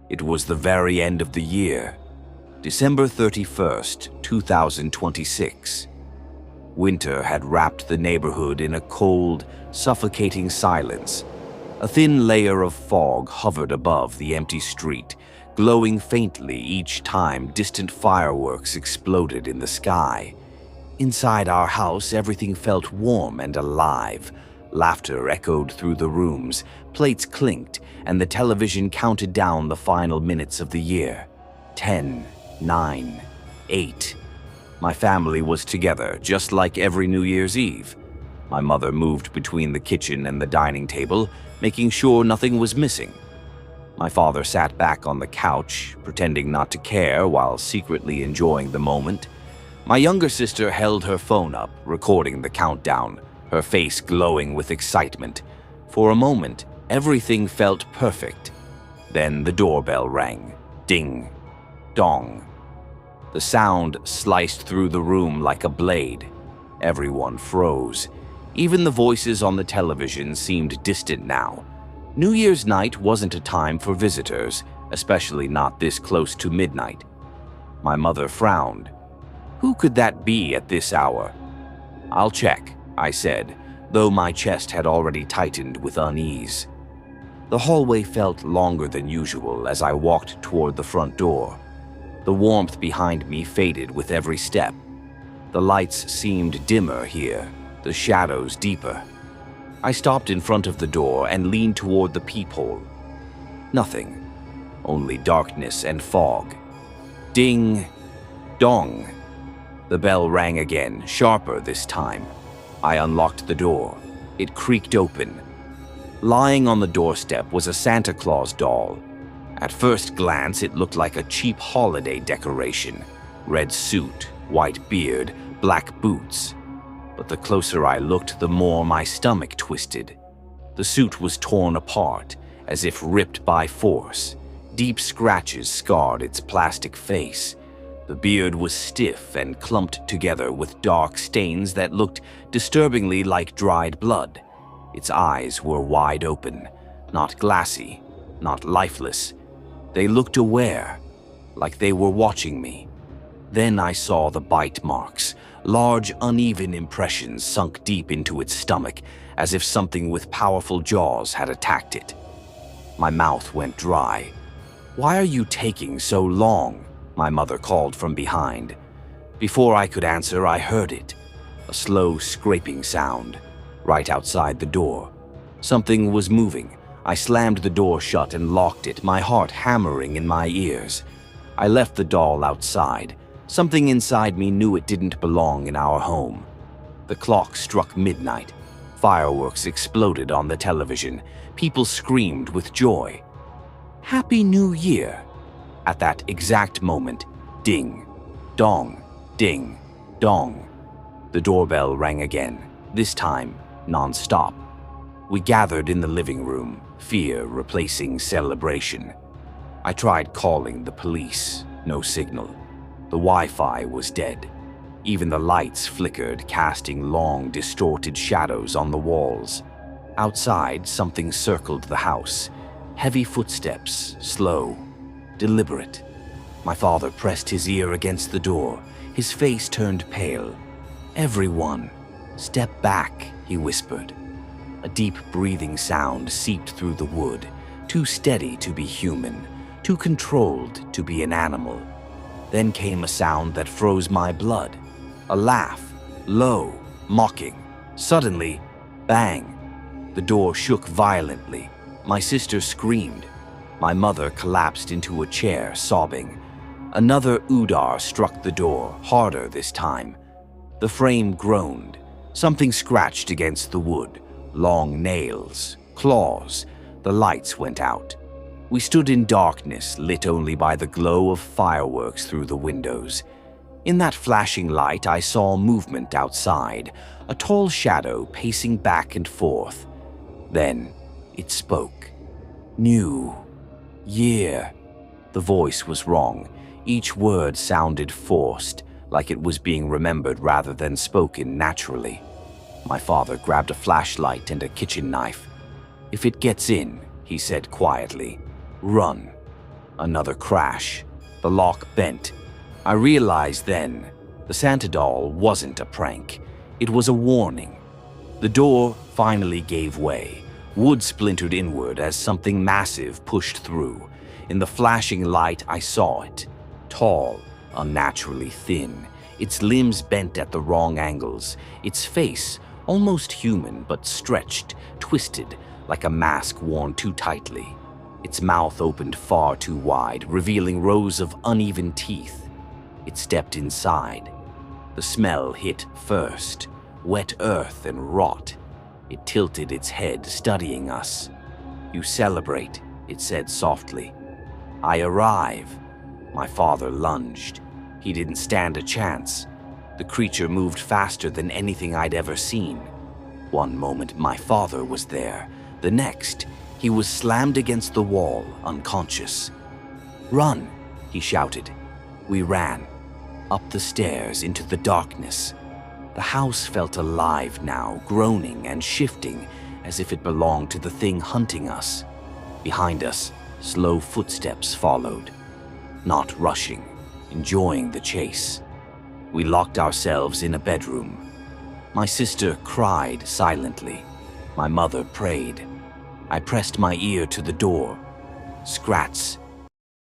It was the very end of the year, December 31st, 2026. Winter had wrapped the neighborhood in a cold, suffocating silence. A thin layer of fog hovered above the empty street, glowing faintly each time distant fireworks exploded in the sky. Inside our house, everything felt warm and alive. Laughter echoed through the rooms, plates clinked, and the television counted down the final minutes of the year. 10, 9, 8. My family was together, just like every New Year's Eve. My mother moved between the kitchen and the dining table, making sure nothing was missing. My father sat back on the couch, pretending not to care while secretly enjoying the moment. My younger sister held her phone up, recording the countdown, her face glowing with excitement. For a moment, everything felt perfect. Then the doorbell rang. Ding. Dong. The sound sliced through the room like a blade. Everyone froze. Even the voices on the television seemed distant now. New Year's night wasn't a time for visitors, especially not this close to midnight. My mother frowned. Who could that be at this hour? "I'll check," I said, though my chest had already tightened with unease. The hallway felt longer than usual as I walked toward the front door. The warmth behind me faded with every step. The lights seemed dimmer here, the shadows deeper. I stopped in front of the door and leaned toward the peephole. Nothing, only darkness and fog. Ding, dong. The bell rang again, sharper this time. I unlocked the door. It creaked open. Lying on the doorstep was a Santa Claus doll. At first glance, it looked like a cheap holiday decoration. Red suit, white beard, black boots. But the closer I looked, the more my stomach twisted. The suit was torn apart, as if ripped by force. Deep scratches scarred its plastic face. The beard was stiff and clumped together with dark stains that looked disturbingly like dried blood. Its eyes were wide open, not glassy, not lifeless. They looked aware, like they were watching me. Then I saw the bite marks, large, uneven impressions sunk deep into its stomach, as if something with powerful jaws had attacked it. My mouth went dry. "Why are you taking so long?" my mother called from behind. Before I could answer, I heard it. A slow scraping sound, right outside the door. Something was moving. I slammed the door shut and locked it, my heart hammering in my ears. I left the doll outside. Something inside me knew it didn't belong in our home. The clock struck midnight. Fireworks exploded on the television. People screamed with joy. "Happy New Year!" At that exact moment, ding, dong, ding, dong. The doorbell rang again, this time non-stop. We gathered in the living room, fear replacing celebration. I tried calling the police, no signal. The Wi-Fi was dead. Even the lights flickered, casting long, distorted shadows on the walls. Outside, something circled the house. Heavy footsteps, slow, deliberate. My father pressed his ear against the door. His face turned pale. "Everyone, step back," he whispered. A deep breathing sound seeped through the wood, too steady to be human, too controlled to be an animal. Then came a sound that froze my blood. A laugh, low, mocking. Suddenly, bang. The door shook violently. My sister screamed. My mother collapsed into a chair, sobbing. Another Udar struck the door, harder this time. The frame groaned. Something scratched against the wood. Long nails, claws. The lights went out. We stood in darkness, lit only by the glow of fireworks through the windows. In that flashing light, I saw movement outside, a tall shadow pacing back and forth. Then it spoke. New Year. The voice was wrong. Each word sounded forced, like it was being remembered rather than spoken naturally. My father grabbed a flashlight and a kitchen knife. "If it gets in," he said quietly, "run." Another crash. The lock bent. I realized then the Santa doll wasn't a prank. It was a warning. The door finally gave way. Wood splintered inward as something massive pushed through. In the flashing light, I saw it. Tall, unnaturally thin, its limbs bent at the wrong angles, its face almost human but stretched, twisted, like a mask worn too tightly. Its mouth opened far too wide, revealing rows of uneven teeth. It stepped inside. The smell hit first, wet earth and rot. It tilted its head, studying us. "You celebrate," it said softly. "I arrive." My father lunged. He didn't stand a chance. The creature moved faster than anything I'd ever seen. One moment, my father was there. The next, he was slammed against the wall, unconscious. "Run!" he shouted. We ran. Up the stairs into the darkness. The house felt alive now, groaning and shifting as if it belonged to the thing hunting us. Behind us, slow footsteps followed. Not rushing, enjoying the chase. We locked ourselves in a bedroom. My sister cried silently. My mother prayed. I pressed my ear to the door. Scrats